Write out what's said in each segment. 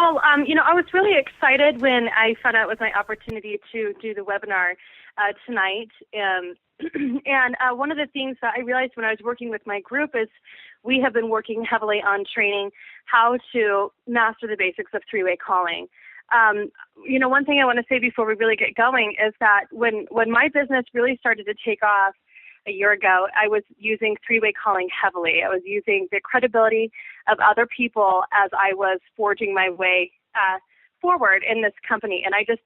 Well, I was really excited when I found out it was my opportunity to do the webinar tonight. And one of the things that I realized when I was working with my group is we have been working heavily on training how to master the basics of three-way calling. One thing I want to say before we really get going is that when my business really started to take off a year ago, I was using three-way calling heavily. I was using the credibility of other people as I was forging my way forward in this company. And I just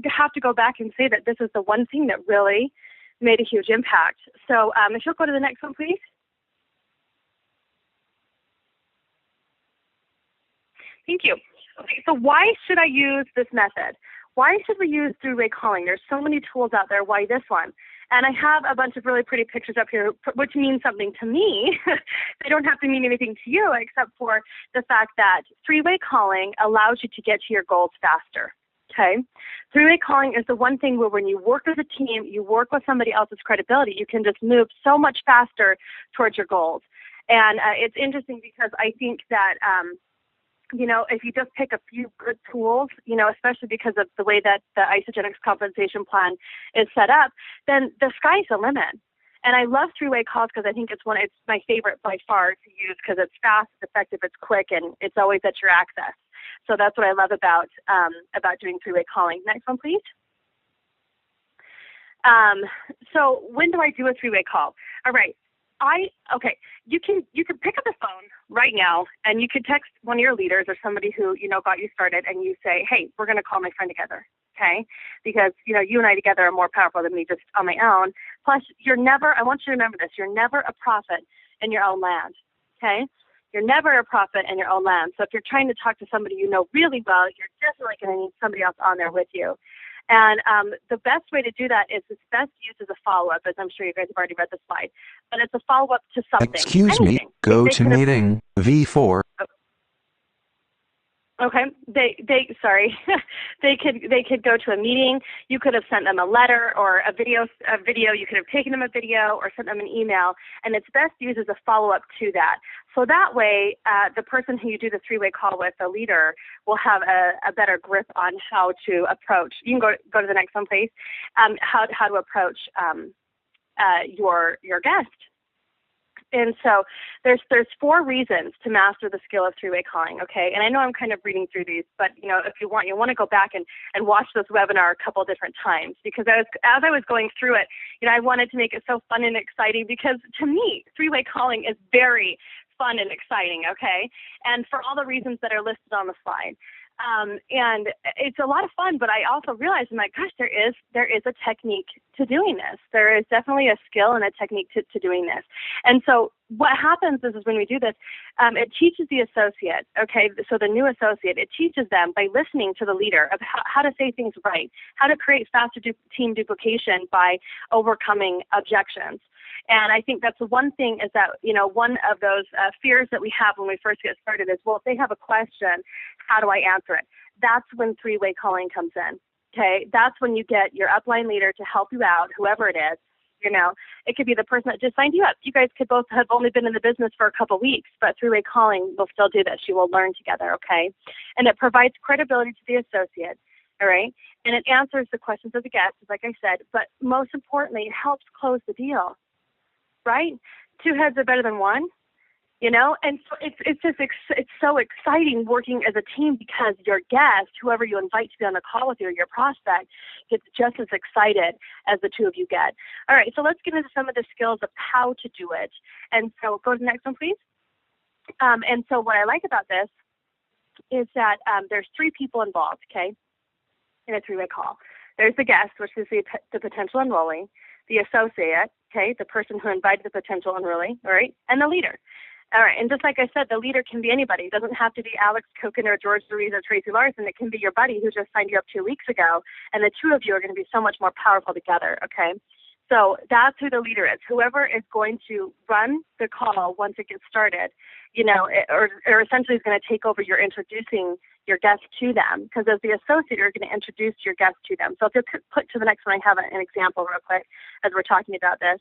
have to go back and say that this is the one thing that really made a huge impact. So if you'll go to the next one, please. Thank you. Okay, so why should I use this method? Why should we use three-way calling? There's so many tools out there. Why this one? And I have a bunch of really pretty pictures up here, which mean something to me. They don't have to mean anything to you, except for the fact that three-way calling allows you to get to your goals faster. Okay? Three-way calling is the one thing where when you work as a team, you work with somebody else's credibility, you can just move so much faster towards your goals. And it's interesting because I think that if you just pick a few good tools, especially because of the way that the isogenics compensation plan is set up, then the sky's the limit. And I love three-way calls because I think it's my favorite by far to use because it's fast, it's effective, it's quick, and it's always at your access. So that's what I love about doing three-way calling. Next one, please. So when do I do a three-way call? All right. You can pick up the phone right now and you could text one of your leaders or somebody who, got you started and you say, hey, we're going to call my friend together, okay? Because, you and I together are more powerful than me just on my own. Plus, I want you to remember this, you're never a prophet in your own land, okay? You're never a prophet in your own land. So if you're trying to talk to somebody you know really well, you're definitely going to need somebody else on there with you. And the best way to do that is it's best used as a follow-up, as I'm sure you guys have already read the slide. But it's a follow-up to something. Excuse me, go to meeting, V4. Okay, sorry. they could go to a meeting. You could have sent them a letter or a video. You could have taken them a video or sent them an email, and it's best used as a follow-up to that. So that way, the person who you do the three-way call with, the leader, will have a better grip on how to approach. You can go to the next one, please. How to approach your guest. And so there's 4 reasons to master the skill of three-way calling, okay? And I know I'm kind of reading through these, but, if you want to go back and watch this webinar a couple different times because as I was going through it, I wanted to make it so fun and exciting because to me, three-way calling is very fun and exciting, okay? And for all the reasons that are listed on the slide. And it's a lot of fun, but I also realized, I'm like, gosh, there is a technique to doing this. There is definitely a skill and a technique to doing this. And so what happens is when we do this, it teaches the associate, okay, so the new associate, it teaches them by listening to the leader of how to say things right, how to create faster team duplication by overcoming objections. And I think that's the one thing is that, one of those fears that we have when we first get started is, well, if they have a question, how do I answer it? That's when three-way calling comes in, okay? That's when you get your upline leader to help you out, whoever it is. It could be the person that just signed you up. You guys could both have only been in the business for a couple weeks, but three-way calling will still do this. You will learn together, okay? And it provides credibility to the associate, all right? And it answers the questions of the guest, like I said, but most importantly, it helps close the deal. Right? 2 heads are better than one, and so it's so exciting working as a team because your guest, whoever you invite to be on the call with you, or your prospect, gets just as excited as the 2 of you get. All right, so let's get into some of the skills of how to do it. And so go to the next one, please. And so what I like about this is that there's 3 people involved, okay, in a three-way call. There's the guest, which is the potential enrollee, the associate, okay, the person who invited the potential enrollee, all right, and the leader. All right, and just like I said, the leader can be anybody. It doesn't have to be Alex Koken or George Ruiz or Tracy Larson. It can be your buddy who just signed you up 2 weeks ago, and the 2 of you are going to be so much more powerful together, okay? So that's who the leader is. Whoever is going to run the call once it gets started, or essentially is going to take over your introducing your guest to them, because as the associate, you're going to introduce your guest to them. So if you put to the next one, I have an example real quick as we're talking about this.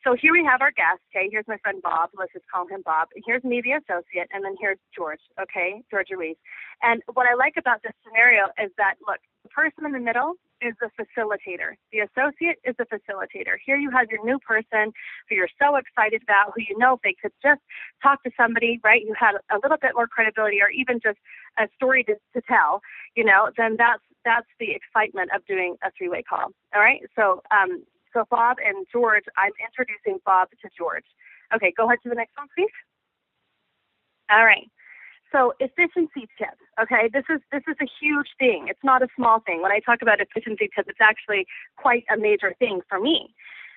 So here we have our guest, okay? Here's my friend Bob. Let's just call him Bob. Here's me, the associate, and then here's George, okay? George Ruiz. And what I like about this scenario is that, look, the person in the middle is the facilitator. The associate is the facilitator. Here you have your new person who you're so excited about, who you know if they could just talk to somebody, right, who had a little bit more credibility or even just a story to tell, you know, then that's the excitement of doing a three-way call, all right? So Bob and George, I'm introducing Bob to George. Okay, go ahead to the next one, please. All right. So efficiency tips, okay? This is a huge thing. It's not a small thing. When I talk about efficiency tips, it's actually quite a major thing for me.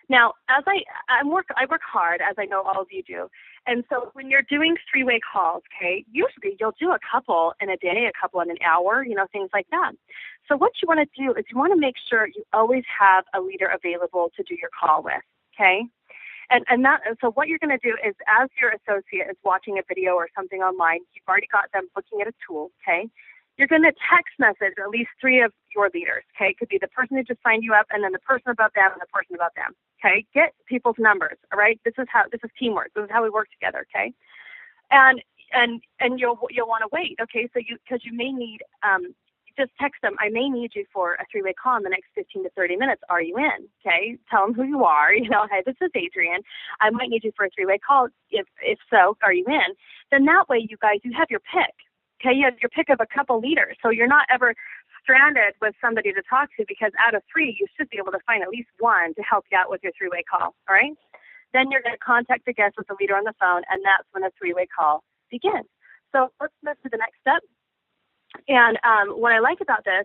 Now, as I work hard, as I know all of you do, and so when you're doing three-way calls, okay, usually you'll do a couple in a day, a couple in an hour, you know, things like that. So what you want to do is you want to make sure you always have a leader available to do your call with, okay? So what you're going to do is, as your associate is watching a video or something online, you've already got them looking at a tool, okay? You're going to text message at least 3 of your leaders, okay? It could be the person who just signed you up, and then the person above them, and the person above them, okay? Get people's numbers, all right? This is teamwork. This is how we work together, okay? And you'll want to wait, okay? So because you may need just text them, I may need you for a three-way call in the next 15 to 30 minutes. Are you in? Okay, tell them who you are. You know, hey, this is Adrianne. I might need you for a three-way call. If so, are you in? Then that way, you guys, you have your pick. Okay, you have your pick of a couple leaders. So you're not ever stranded with somebody to talk to, because out of 3, you should be able to find at least 1 to help you out with your three-way call. All right? Then you're going to contact the guest with the leader on the phone, and that's when a three-way call begins. So let's move to the next step. And what I like about this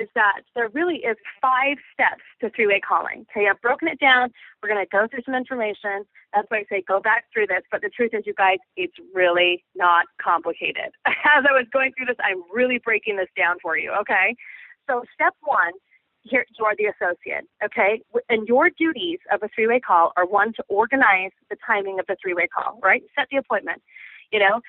is that there really is 5 steps to three-way calling. Okay, I've broken it down. We're going to go through some information. That's why I say go back through this. But the truth is, you guys, it's really not complicated. As I was going through this, I'm really breaking this down for you, okay? So step 1, here you are the associate, okay? And your duties of a three-way call are, 1, to organize the timing of the three-way call, right? Set the appointment, you know?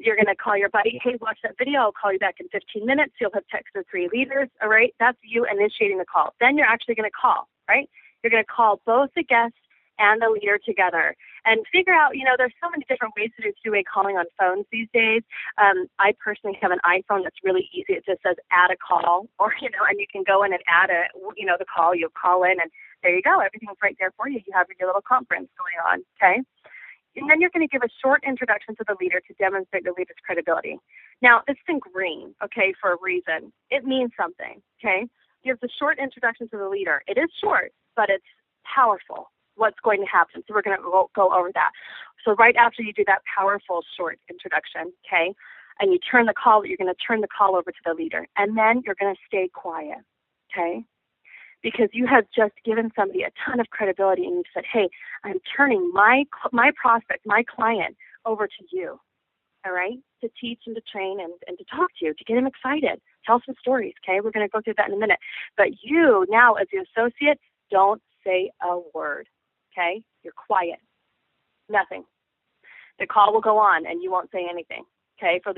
You're going to call your buddy, hey, watch that video. I'll call you back in 15 minutes. You'll have texted 3 leaders, all right? That's you initiating the call. Then you're actually going to call, right? You're going to call both the guest and the leader together and figure out, you know, there's so many different ways to do three-way calling on phones these days. I personally have an iPhone that's really easy. It just says add a call, or, you know, and you can go in and add the call. You'll call in, and there you go. Everything's right there for you. You have your little conference going on, okay? And then you're going to give a short introduction to the leader to demonstrate the leader's credibility. Now, it's in green, okay, for a reason. It means something, okay? Give the short introduction to the leader. It is short, but it's powerful, what's going to happen. So we're going to go over that. So right after you do that powerful short introduction, okay, and you turn the call, you're going to turn the call over to the leader. And then you're going to stay quiet, okay? Because you have just given somebody a ton of credibility, and you said, hey, I'm turning my prospect, my client, over to you, all right, to teach and to train and to talk to you, to get him excited, tell some stories, okay? We're going to go through that in a minute. But you now, as the associate, don't say a word, okay? You're quiet, nothing. The call will go on, and you won't say anything. Okay, so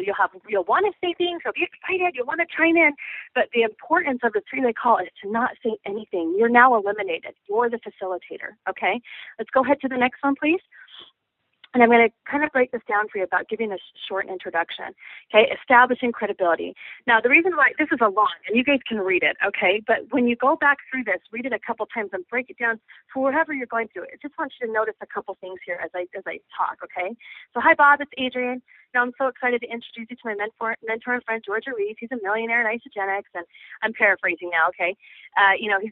you'll want to say things, you'll be excited, you'll want to chime in, but the importance of the three-way call is to not say anything. You're now eliminated. You're the facilitator, okay? Let's go ahead to the next one, please. And I'm going to kind of break this down for you about giving a short introduction, okay? Establishing credibility. Now, the reason why this is a long, and you guys can read it, okay? But when you go back through this, read it a couple times and break it down for whatever you're going through. I just want you to notice a couple things here as I talk, okay? So, hi, Bob. It's Adrianne. Now, I'm so excited to introduce you to my mentor and friend, George Ruiz. He's a millionaire in isogenics, and I'm paraphrasing now, okay? He's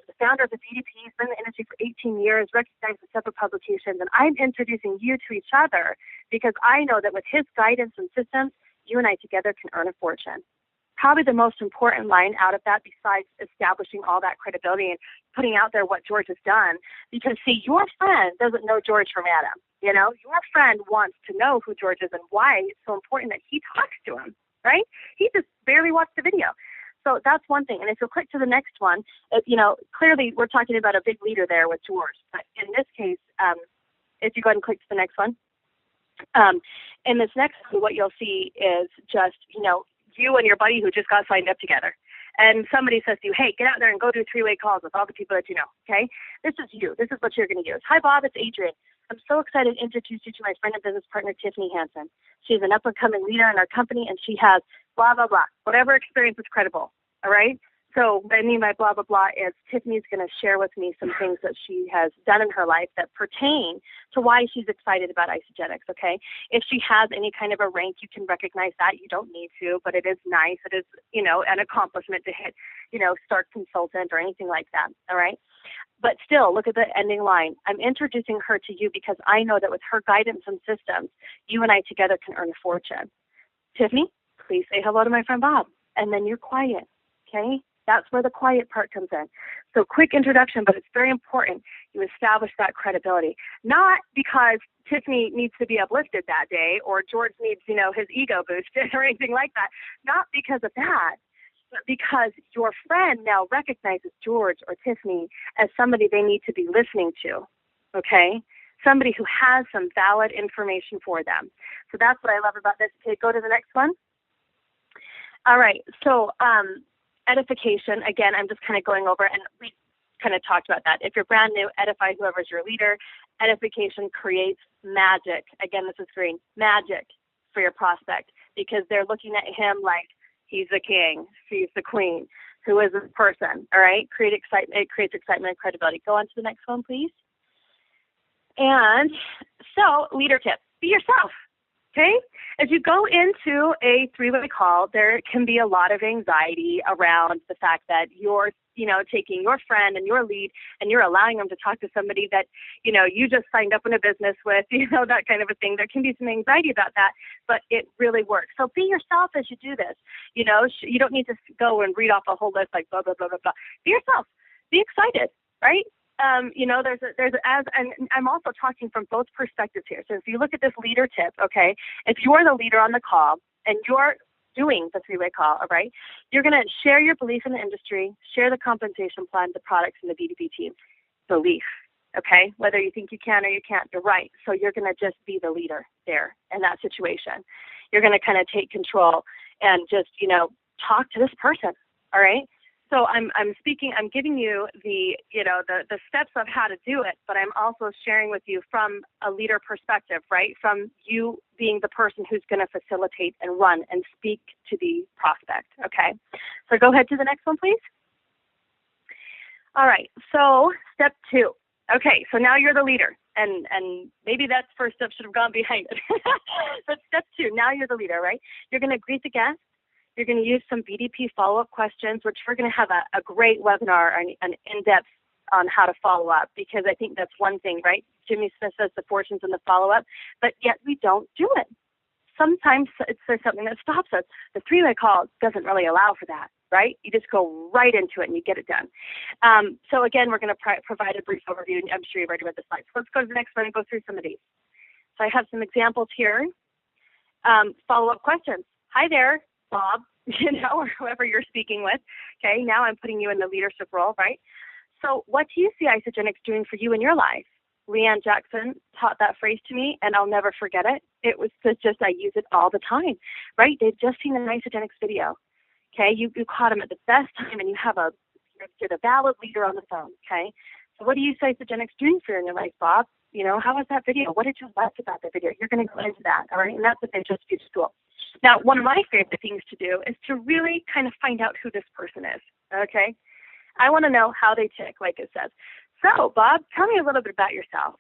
the founder of the BDP. He's been in the industry for 18 years, recognized with several publications, and I'm introducing you to each other because I know that with his guidance and systems, you and I together can earn a fortune. Probably the most important line out of that, besides establishing all that credibility and putting out there what George has done, because, see, your friend doesn't know George from Adam. You know, your friend wants to know who George is and why it's so important that he talks to him, right? He just barely watched the video. So that's one thing. And if you'll click to the next one, clearly we're talking about a big leader there with George. But in this case, if you go ahead and click to the next one, in this next one, what you'll see is just, you and your buddy who just got signed up together. and somebody says to you, hey, get out there and go do three-way calls with all the people that you know, okay? This is you. This is what you're going to use. Hi, Bob. It's Adrianne. I'm so excited to introduce you to my friend and business partner, Tiffany Hansen. She's an up-and-coming leader in our company, and she has blah, blah, blah. Whatever experience is credible, all right? So what I mean by blah, blah, blah is Tiffany's going to share with me some things that she has done in her life that pertain to why she's excited about Isagenix, okay? If she has any kind of a rank, you can recognize that. You don't need to, but it is nice. It is, an accomplishment to hit, start consultant or anything like that, all right? But still, look at the ending line. I'm introducing her to you because I know that with her guidance and systems, you and I together can earn a fortune. Tiffany, please say hello to my friend Bob. And then you're quiet, okay? That's where the quiet part comes in. So quick introduction, but it's very important you establish that credibility. Not because Tiffany needs to be uplifted that day or George needs, his ego boosted or anything like that. Not because of that, but because your friend now recognizes George or Tiffany as somebody they need to be listening to, okay? Somebody who has some valid information for them. So that's what I love about this. Okay, go to the next one. All right, so edification, again, I'm just kind of going over, and we kind of talked about that. If you're brand new, edify whoever's your leader. Edification creates magic. Again, this is green, magic for your prospect, because they're looking at him like he's the king, she's the queen. Who is this person? All right, create excitement. It creates excitement and credibility. Go on to the next one, please. And so, leader tip, be yourself. Okay? As you go into a three-way call, there can be a lot of anxiety around the fact that you're, taking your friend and your lead and you're allowing them to talk to somebody that, you just signed up in a business with, that kind of a thing. There can be some anxiety about that, but it really works. So be yourself as you do this. You don't need to go and read off a whole list like blah, blah, blah, blah, blah. Be yourself. Be excited, right? And I'm also talking from both perspectives here. So if you look at this leader tip, okay, if you're the leader on the call and you're doing the three-way call, all right, you're going to share your belief in the industry, share the compensation plan, the products, and the BDP team. Belief, okay, whether you think you can or you can't, you're right. So you're going to just be the leader there in that situation. You're going to kind of take control and just, talk to this person, all right? So I'm giving you the steps of how to do it, but I'm also sharing with you from a leader perspective, right? From you being the person who's going to facilitate and run and speak to the prospect, okay? So go ahead to the next one, please. All right, so step 2. Okay, so now you're the leader, and maybe that first step should have gone behind it. But step 2, now you're the leader, right? You're going to greet the guest. You're going to use some BDP follow-up questions, which we're going to have a great webinar, an in-depth on how to follow up, because I think that's one thing, right? Jimmy Smith says the fortune's in the follow-up, but yet we don't do it. Sometimes there's something that stops us. The three-way call doesn't really allow for that, right? You just go right into it and you get it done. So again, we're going to provide a brief overview, and I'm sure you've already read the slides. So let's go to the next one and go through some of these. So I have some examples here. Follow-up questions. Hi there, Bob, or whoever you're speaking with. Okay, now I'm putting you in the leadership role, right? So what do you see Isagenix doing for you in your life? Leanne Jackson taught that phrase to me, and I'll never forget it. It was just I use it all the time, right? They've just seen an Isagenix video. Okay, you caught them at the best time, and you're the valid leader on the phone. Okay, so what do you see Isagenix doing for you in your life, Bob? How was that video? What did you like about the video? You're going to go into that, all right? And that's what they just do to school. Now, one of my favorite things to do is to really kind of find out who this person is, okay? I want to know how they tick, like it says. So, Bob, tell me a little bit about yourself,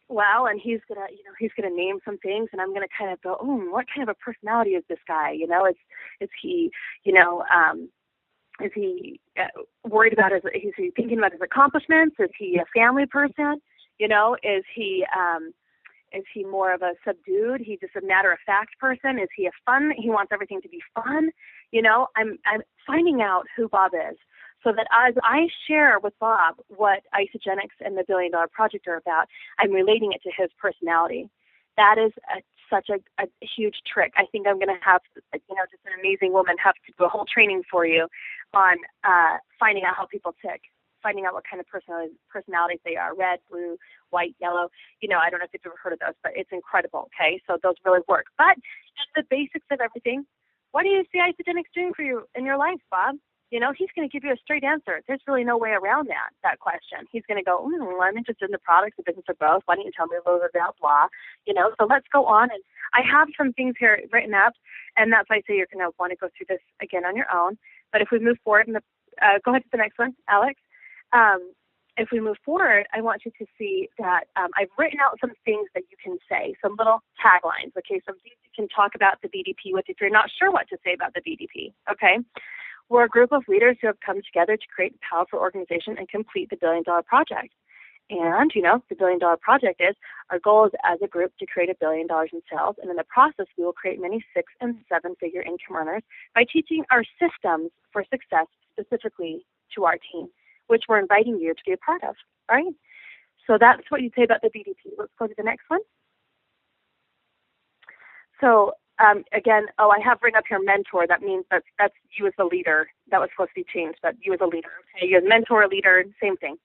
Well, and he's gonna name some things, and I'm gonna kind of go, what kind of a personality is this guy? Is he worried about is he thinking about his accomplishments? Is he a family person? Is he more of a subdued? He's just a matter-of-fact person? Is he he wants everything to be fun? I'm finding out who Bob is, so that as I share with Bob what Isagenix and the $1 Billion Project are about, I'm relating it to his personality. That is such a huge trick. I think I'm going to have, just an amazing woman have to do a whole training for you on finding out how people tick, finding out what kind of personalities they are, red, blue, white, yellow. I don't know if you've ever heard of those, but it's incredible, okay? So those really work. But just the basics of everything, what do you see Isagenix doing for you in your life, Bob? You know, he's going to give you a straight answer. There's really no way around that question. He's going to go, I'm interested in the products, the business, or both. Why don't you tell me a little bit about blah? You know, so let's go on. And I have some things here written up, and that's why I say you're going to want to go through this again on your own. But if we move forward, go ahead to the next one, Alex. If we move forward, I want you to see that I've written out some things that you can say, some little taglines, okay, some things you can talk about the BDP with if you're not sure what to say about the BDP, okay? We're a group of leaders who have come together to create a powerful organization and complete the billion-dollar project. And, you know, the billion-dollar project is our goal is as a group to create $1 billion in sales. And in the process, we will create many 6- and 7-figure income earners by teaching our systems for success specifically to our team, which we're inviting you to be a part of, right? So that's what you say about the BDP. Let's go to the next one. So again, I have written up here mentor. That means that's you as a leader. That was supposed to be changed, but you as a leader. Okay, you as mentor, leader, same thing.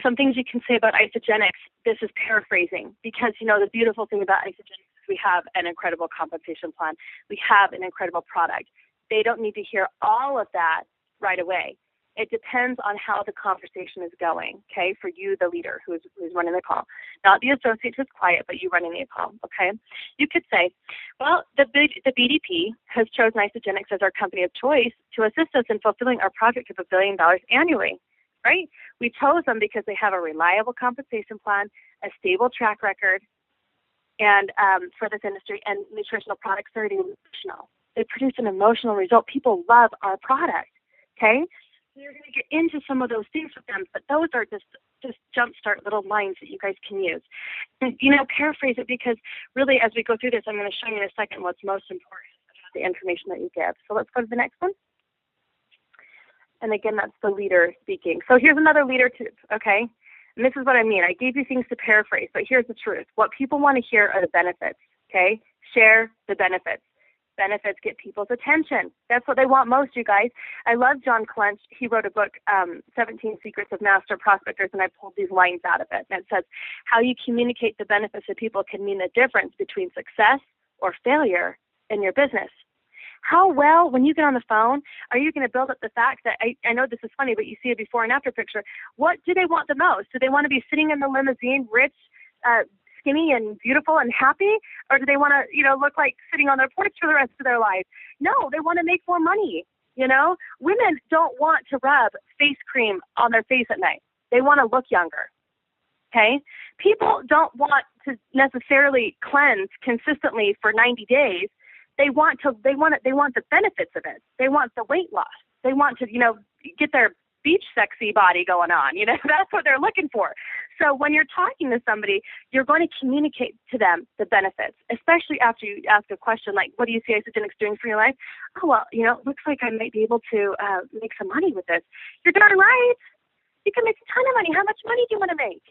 Some things you can say about Isagenix. This is paraphrasing because, you know, the beautiful thing about Isagenix is we have an incredible compensation plan. We have an incredible product. They don't need to hear all of that right away. It depends on how the conversation is going, okay, for you, the leader who's running the call. Not the associate who's quiet, but you running the call, okay? You could say, well, the BDP has chosen Isagenix as our company of choice to assist us in fulfilling our project of $1 billion annually, right? We chose them because they have a reliable compensation plan, a stable track record, and for this industry, and nutritional products are emotional. They produce an emotional result. People love our product, okay? So you're going to get into some of those things with them, but those are just jumpstart little lines that you guys can use. And, you know, paraphrase it because really as we go through this, I'm going to show you in a second what's most important about the information that you give. So let's go to the next one. And again, that's the leader speaking. So here's another leader tip, okay? And this is what I mean. I gave you things to paraphrase, but here's the truth. What people want to hear are the benefits, okay? Share the benefits. Benefits get people's attention. That's what they want most, you guys. I love John Clench. He wrote a book, 17 Secrets of Master Prospectors, and I pulled these lines out of it. And it says, how you communicate the benefits to people can mean the difference between success or failure in your business. How well, when you get on the phone, are you going to build up the fact that, I know this is funny, but you see a before and after picture. What do they want the most? Do they want to be sitting in the limousine, rich, skinny and beautiful and happy, or do they want to, you know, look like sitting on their porch for the rest of their life? No, they want to make more money. You know, women don't want to rub face cream on their face at night. They want to look younger. Okay, people don't want to necessarily cleanse consistently for 90 days. They want the benefits of it. They want the weight loss. They want to, you know, get their beach sexy body going on. You know, that's what they're looking for. So when you're talking to somebody, you're going to communicate to them the benefits, especially after you ask a question like, what do you see Isagenix doing for your life? Oh, well, you know, it looks like I might be able to make some money with this. You're darn right. You can make a ton of money. How much money do you want to make?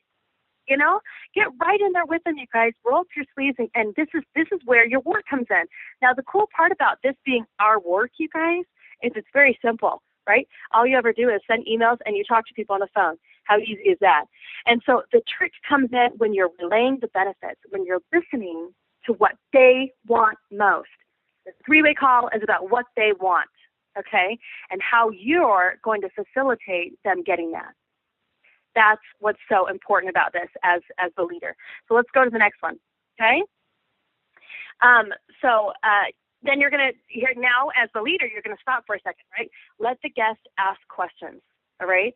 You know, get right in there with them, you guys. Roll up your sleeves, and this is where your work comes in. Now, the cool part about this being our work, you guys, is it's very simple. Right? All you ever do is send emails and you talk to people on the phone. How easy is that? And so the trick comes in when you're relaying the benefits, when you're listening to what they want most. The three-way call is about what they want, okay? And how you're going to facilitate them getting that. That's what's so important about this as the leader. So let's go to the next one, okay? Then you're going to, here now as the leader, you're going to stop for a second, right? Let the guest ask questions, all right?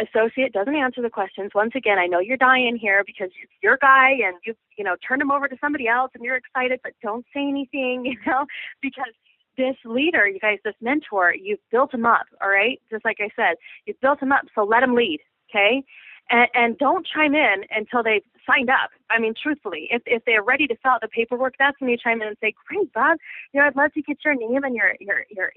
Associate doesn't answer the questions. Once again, I know you're dying here because it's your guy and you know, turn him over to somebody else and you're excited, but don't say anything, you know, because this leader, you guys, this mentor, you've built him up, all right? Just like I said, you've built him up, so let him lead, okay? And don't chime in until they've signed up. I mean, truthfully, if they're ready to fill out the paperwork, that's when you chime in and say, great, Bob, you know, I'd love to get your name and your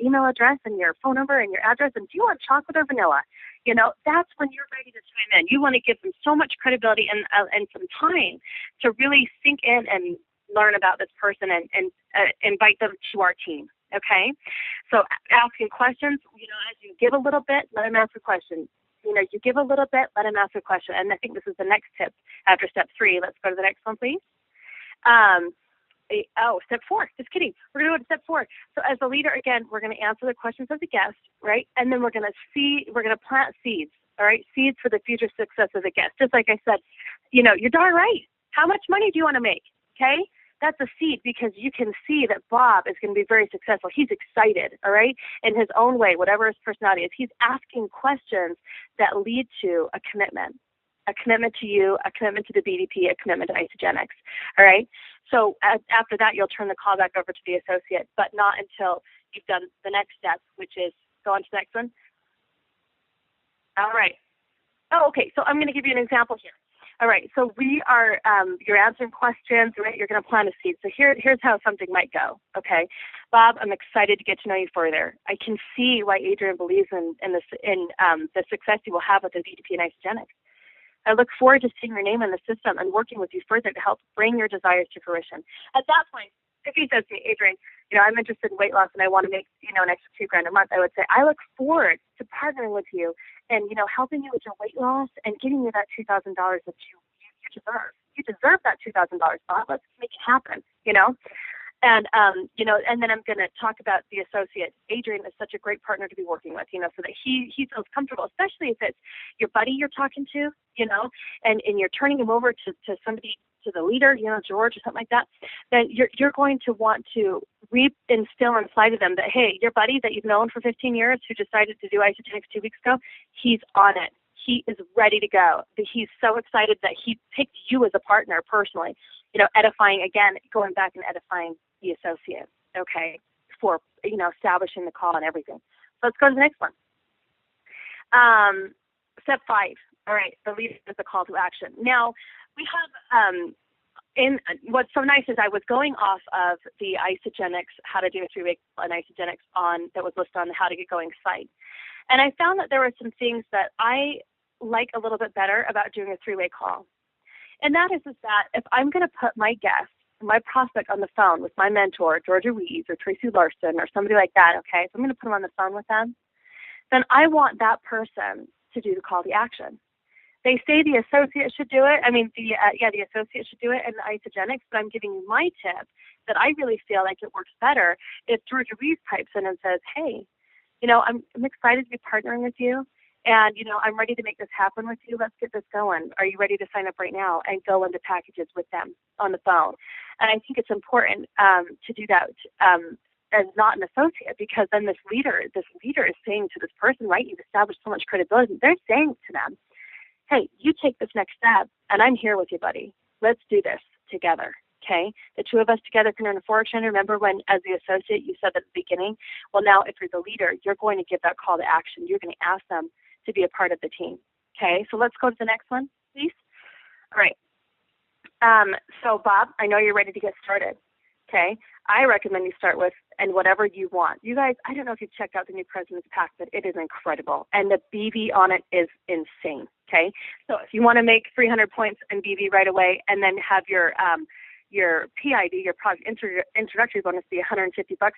email address and your phone number and your address. And do you want chocolate or vanilla? You know, that's when you're ready to chime in. You want to give them so much credibility and some time to really sink in and learn about this person and invite them to our team. Okay? So asking questions, you know, as you give a little bit, let them ask a question. You know, you give a little bit, let them ask a question. And I think this is the next tip after step 3. Let's go to the next one, please. Step 4. Just kidding. We're going to go to step 4. So as the leader, again, we're going to answer the questions of the guest, right? And then we're going to plant seeds, all right? Seeds for the future success of the guest. Just like I said, you're darn right. How much money do you want to make? Okay? That's a seed because you can see that Bob is going to be very successful. He's excited, all right? In his own way, whatever his personality is. He's asking questions that lead to a commitment to you, a commitment to the BDP, a commitment to Isagenix, all right? So after that, you'll turn the call back over to the associate, but not until you've done the next step, which is go on to the next one. All right. Oh, okay. So I'm going to give you an example here. All right. So we are, you're answering questions, right? You're going to plant a seed. So here's how something might go. Okay. Bob, I'm excited to get to know you further. I can see why Adrianne believes in the success you will have with the BDP and Isagenix. I look forward to seeing your name in the system and working with you further to help bring your desires to fruition. At that point, if he says to me, Adrianne, I'm interested in weight loss and I want to make, an extra $2,000 a month, I would say, I look forward to partnering with you and, helping you with your weight loss and getting you that $2,000 that you deserve. You deserve that $2,000, Bob. Let's make it happen, And, and then I'm going to talk about the associate. Adrianne is such a great partner to be working with, so that he feels comfortable, especially if it's your buddy you're talking to, and you're turning him over to somebody, to the leader, George or something like that, then you're going to want to instill inside of them that, hey, your buddy that you've known for 15 years who decided to do Isagenix 2 weeks ago, he's on it. He is ready to go. He's so excited that he picked you as a partner personally, edifying, again, going back and edifying the associate, okay, for, establishing the call and everything. So let's go to the next one. Step 5. All right, the leader is the call to action. Now, we have, what's so nice is I was going off of the Isagenix, how to do a 3-way call and Isagenix that was listed on the How to Get Going site. And I found that there were some things that I like a little bit better about doing a 3-way call. And that is that if I'm going to put my guest, my prospect on the phone with my mentor, Georgia Wees or Tracy Larson or somebody like that, okay, so I'm going to put them on the phone with them, then I want that person to do the call to action. They say the associate should do it. I mean, the associate should do it in the Isagenix, but I'm giving you my tip that I really feel like it works better if Georgia Wees types in and says, hey, I'm excited to be partnering with you. And, I'm ready to make this happen with you. Let's get this going. Are you ready to sign up right now and go into packages with them on the phone? And I think it's important to do that as not an associate, because then this leader is saying to this person, right, you've established so much credibility. They're saying to them, hey, you take this next step, and I'm here with you, buddy. Let's do this together. Okay, the two of us together can earn a fortune. Remember when, as the associate, you said at the beginning, well, now if you're the leader, you're going to give that call to action. You're going to ask them to be a part of the team. Okay, so let's go to the next one, please. All right. So, Bob, I know you're ready to get started. Okay, I recommend you start with, and whatever you want. You guys, I don't know if you've checked out the new President's Pack, but it is incredible. And the BV on it is insane. Okay, so if you want to make 300 points in BV right away and then have your PID, your product introductory bonus, be $150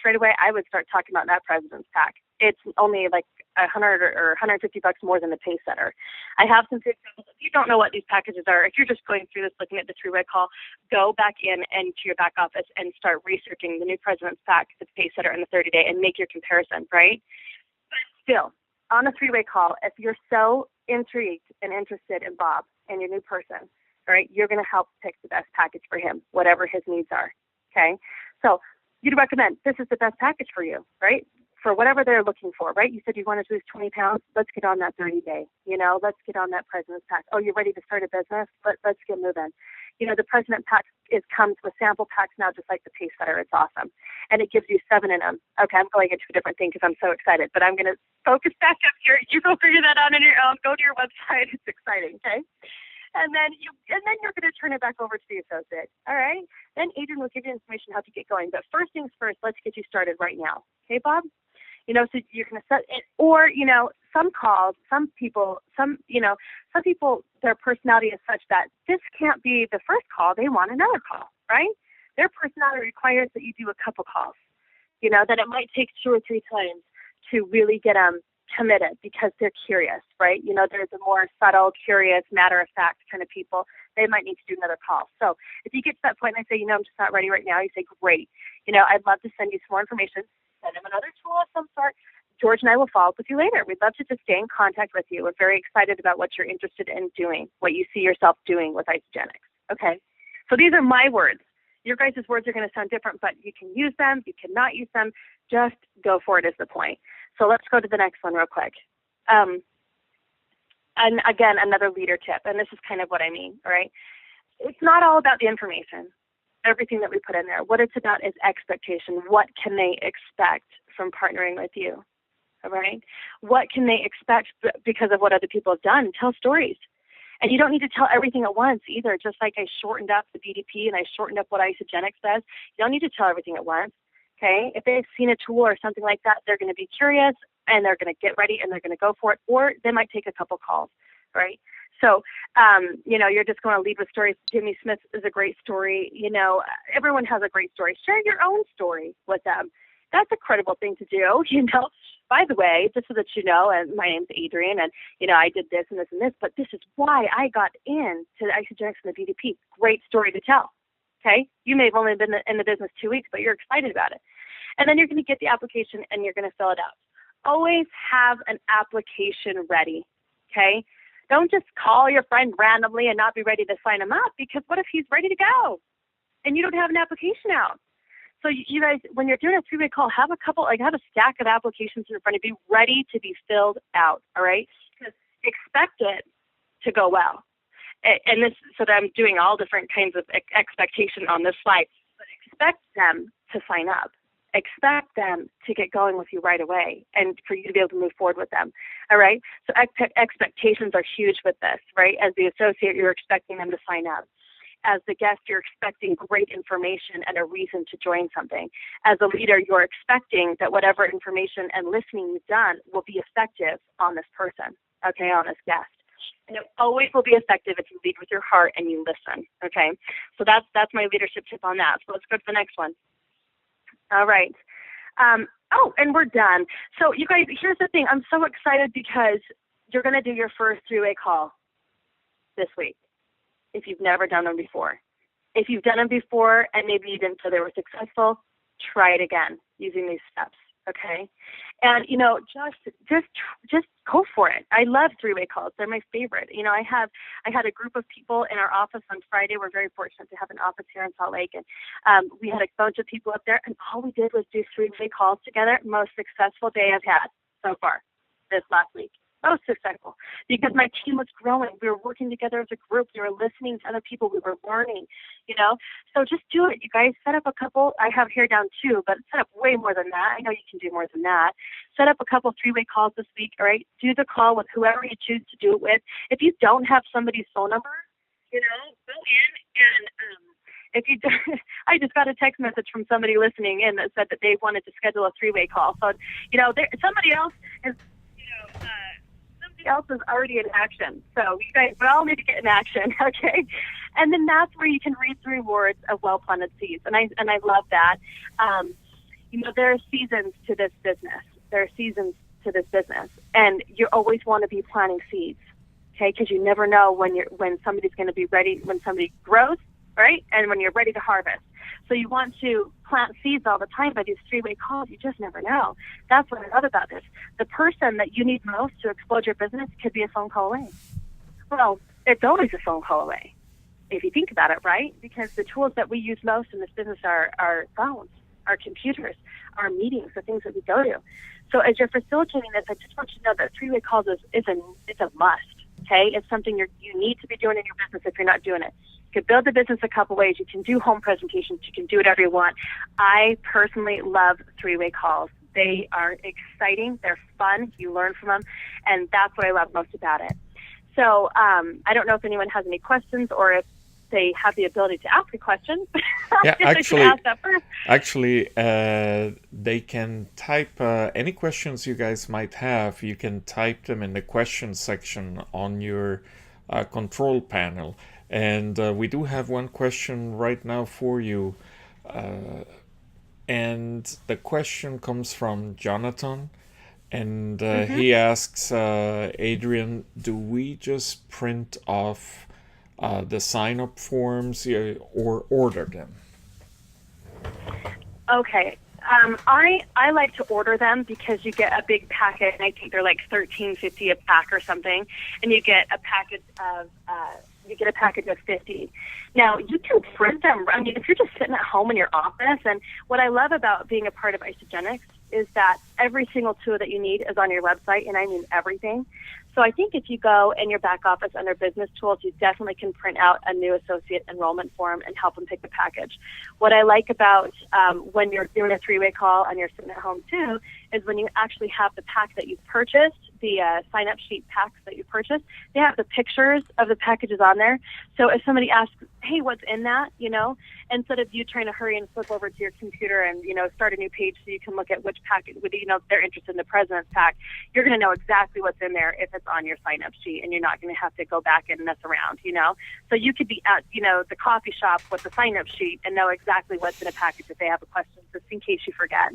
right away, I would start talking about that President's Pack. It's only like $100 or $150 more than the Pace Setter. I have some good examples. If you don't know what these packages are, if you're just going through this, looking at the 3-way call, go back in and to your back office and start researching the new President's Pack, the Pace Setter, and the 30-day, and make your comparison, right? But still, on a 3-way call, if you're so intrigued and interested in Bob and your new person, all right, you're going to help pick the best package for him, whatever his needs are, okay? So you'd recommend this is the best package for you, right? For whatever they're looking for, right? You said you wanted to lose 20 pounds. Let's get on that 30-day. Let's get on that President's Pack. Oh, you're ready to start a business? Let's get moving. The President Pack comes with sample packs now, just like the Pace Setter. It's awesome. And it gives you 7 in them. Okay, I'm going into a different thing because I'm so excited, but I'm going to focus back up here. You go figure that out on your own. Go to your website. It's exciting, okay? And then you're going to turn it back over to the associate. All right? Then Adrianne will give you information how to get going. But first things first, let's get you started right now. Okay, Bob? So you're going to set it, or, some calls, some people, their personality is such that this can't be the first call. They want another call, right? Their personality requires that you do a couple calls, that it might take 2 or 3 times to really get them committed because they're curious, right? There's a more subtle, curious, matter-of-fact kind of people. they might need to do another call. So if you get to that point and I say, I'm just not ready right now, you say, great. I'd love to send you some more information. Send them another tool of some sort. George and I will follow up with you later. We'd love to just stay in contact with you. We're very excited about what you're interested in doing, what you see yourself doing with Isagenix. Okay? So these are my words. Your guys' words are going to sound different, but you can use them. You cannot use them. Just go for it is the point. So let's go to the next one real quick. And again, another leader tip, and this is kind of what I mean, all right? It's not all about the information, everything that we put in there. What it's about is expectation. What can they expect from partnering with you, all right? What can they expect because of what other people have done? Tell stories. And you don't need to tell everything at once either. Just like I shortened up the BDP and I shortened up what Isagenix says, you don't need to tell everything at once, okay? If they've seen a tool or something like that, they're going to be curious and they're going to get ready and they're going to go for it, or they might take a couple calls, right? So, you're just going to lead with stories. Jimmy Smith is a great story. Everyone has a great story. Share your own story with them. That's a credible thing to do, By the way, just so that you know, and my name's Adrianne, and, I did this and this and this, but this is why I got into the Isagenix and the BDP. Great story to tell, okay? You may have only been in the business 2 weeks, but you're excited about it. And then you're going to get the application and you're going to fill it out. Always have an application ready, okay? Don't just call your friend randomly and not be ready to sign him up, because what if he's ready to go and you don't have an application out? So you guys, when you're doing a three-way call, have a stack of applications in front of you ready to be filled out, all right? Because expect it to go well. And this, so that I'm doing all different kinds of expectation on this slide. But expect them to sign up. Expect them to get going with you right away and for you to be able to move forward with them, all right? So expectations are huge with this, right? As the associate, you're expecting them to sign up. As the guest, you're expecting great information and a reason to join something. As a leader, you're expecting that whatever information and listening you've done will be effective on this person, okay, on this guest. And it always will be effective if you lead with your heart and you listen, okay? So that's my leadership tip on that. So let's go to the next one. All right. And we're done. So you guys, here's the thing. I'm so excited because you're going to do your first three-way call this week if you've never done them before. If you've done them before and maybe you didn't feel they were successful, try it again using these steps, okay? And, just go for it. I love three-way calls. They're my favorite. I had a group of people in our office on Friday. We're very fortunate to have an office here in Salt Lake. And we had a bunch of people up there, and all we did was do three-way calls together. Most successful day I've had so far this last week. Most successful because my team was growing. We were working together as a group. We were listening to other people. We were learning, So just do it. You guys set up a couple. I have here down 2, but set up way more than that. I know you can do more than that. Set up a couple three-way calls this week, all right? Do the call with whoever you choose to do it with. If you don't have somebody's phone number, go in and if you do, I just got a text message from somebody listening in that said that they wanted to schedule a three-way call. So, somebody else is, else is already in action. So you guys all need to get in action, okay? And then that's where you can reap the rewards of well-planted seeds. And I love that. There are seasons to this business. And you always want to be planting seeds, okay? Because you never know when somebody's going to be ready, when somebody grows, right? And when you're ready to harvest. So you want to plant seeds all the time by these three-way calls. You just never know. That's what I love about this. The person that you need most to explode your business could be a phone call away. Well, it's always a phone call away, if you think about it, right? Because the tools that we use most in this business are our phones, our computers, our meetings, the things that we go to. So as you're facilitating this, I just want you to know that three-way calls is a must, okay? It's something you need to be doing in your business if you're not doing it. You can build the business a couple ways. You can do home presentations. You can do whatever you want. I personally love three-way calls. They are exciting. They're fun. You learn from them. And that's what I love most about it. So I don't know if anyone has any questions or if they have the ability to ask a question. Yeah, ask that first. Actually, they can type any questions you guys might have. You can type them in the questions section on your control panel. And we do have one question right now for you. And the question comes from Jonathan. And he asks, Adrianne, do we just print off the sign-up forms, or order them? Okay. I like to order them because you get a big packet, and I think they're like $13.50 a pack or something, and you get a package of 50. Now you can print them. I mean, if you're just sitting at home in your office, and what I love about being a part of Isogenics is that every single tool that you need is on your website, and I mean everything. So I think if you go in your back office under business tools, you definitely can print out a new associate enrollment form and help them pick the package. What I like about when you're doing a three-way call and you're sitting at home too is when you actually have the pack that you've purchased, the sign-up sheet packs that you purchased, they have the pictures of the packages on there. So if somebody asks, hey, what's in that, instead of you trying to hurry and flip over to your computer and, start a new page so you can look at which package, if they're interested in the president's pack, you're going to know exactly what's in there if it's on your sign-up sheet, and you're not going to have to go back and mess around, So you could be at, the coffee shop with the sign-up sheet and know exactly what's in a package if they have a question, just in case you forget.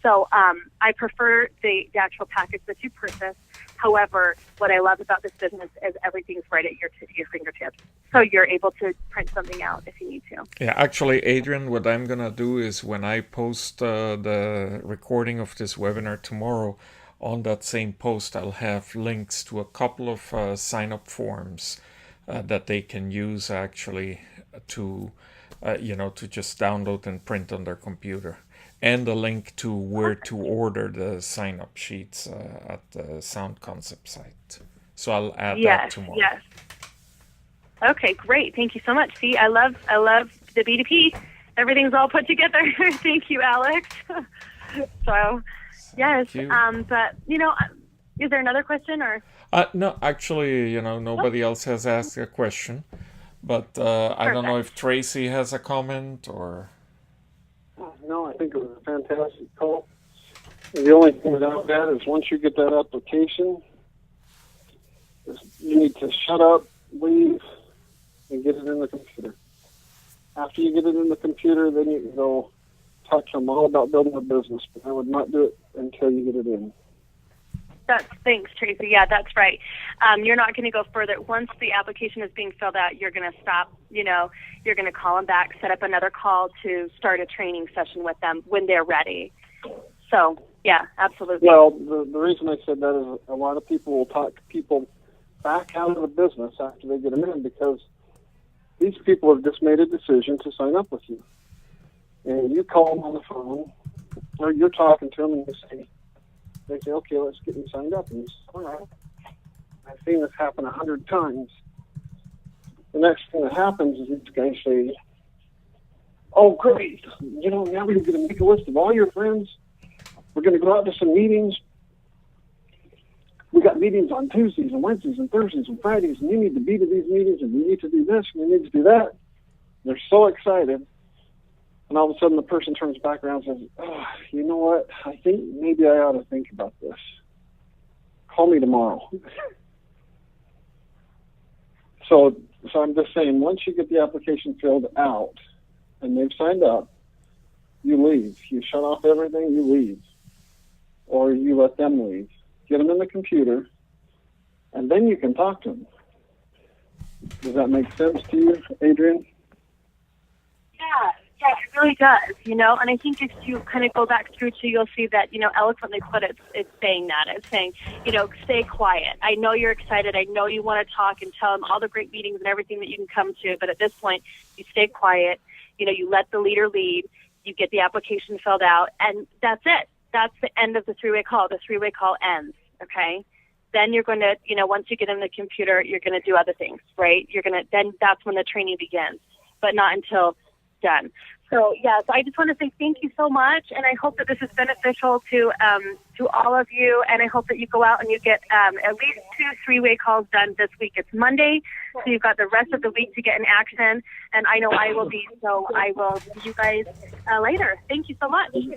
So I prefer the actual package that you purchase. However, what I love about this business is everything's right at your fingertips. So you're able to print something out if you need to. Yeah, actually, Adrian, what I'm going to do is when I post the recording of this webinar tomorrow, on that same post, I'll have links to a couple of sign-up forms that they can use actually to just download and print on their computer. And a link to where to order the sign-up sheets at the Sound Concept site. So I'll add that tomorrow. Yes. Okay, great. Thank you so much. See, I love the BDP. Everything's all put together. Thank you, Alex. So, yes. But is there another question or? No, actually, nobody else has asked a question. But I don't know if Tracy has a comment or. No, I think it was a fantastic call. The only thing without that is once you get that application, you need to shut up, leave, and get it in the computer. After you get it in the computer, then you can go talk to them all about building a business. But I would not do it until you get it in. Thanks, Tracy. Yeah, that's right. You're not going to go further. Once the application is being filled out, you're going to stop. You're going to call them back, set up another call to start a training session with them when they're ready. So, yeah, absolutely. Well, the reason I said that is a lot of people will talk people back out of the business after they get them in because these people have just made a decision to sign up with you. And you call them on the phone, or you're talking to them, and they say, okay, let's get you signed up. And you say, all right. I've seen this happen 100 times. The next thing that happens is these guys say, oh, great. Now we're going to make a list of all your friends. We're going to go out to some meetings. We got meetings on Tuesdays and Wednesdays and Thursdays and Fridays, and you need to be to these meetings, and you need to do this, and you need to do that. They're so excited. And all of a sudden the person turns back around and says, oh, you know what? I think maybe I ought to think about this. Call me tomorrow. So I'm just saying, once you get the application filled out and they've signed up, you leave. You shut off everything, you leave. Or you let them leave. Get them in the computer, and then you can talk to them. Does that make sense to you, Adrianne? Yeah, it really does, and I think if you kind of go back through to, you'll see that, eloquently put it's saying that. It's saying, stay quiet. I know you're excited. I know you want to talk and tell them all the great meetings and everything that you can come to, but at this point, you stay quiet. You let the leader lead. You get the application filled out, and that's it. That's the end of the three-way call. The three-way call ends, okay? Then you're going to, once you get in the computer, you're going to do other things, right? Then that's when the training begins, but not until done. So, yes, I just want to say thank you so much, and I hope that this is beneficial to all of you, and I hope that you go out and you get at least 2 three-way calls done this week. It's Monday, so you've got the rest of the week to get in action, and I know I will be, so I will see you guys later. Thank you so much.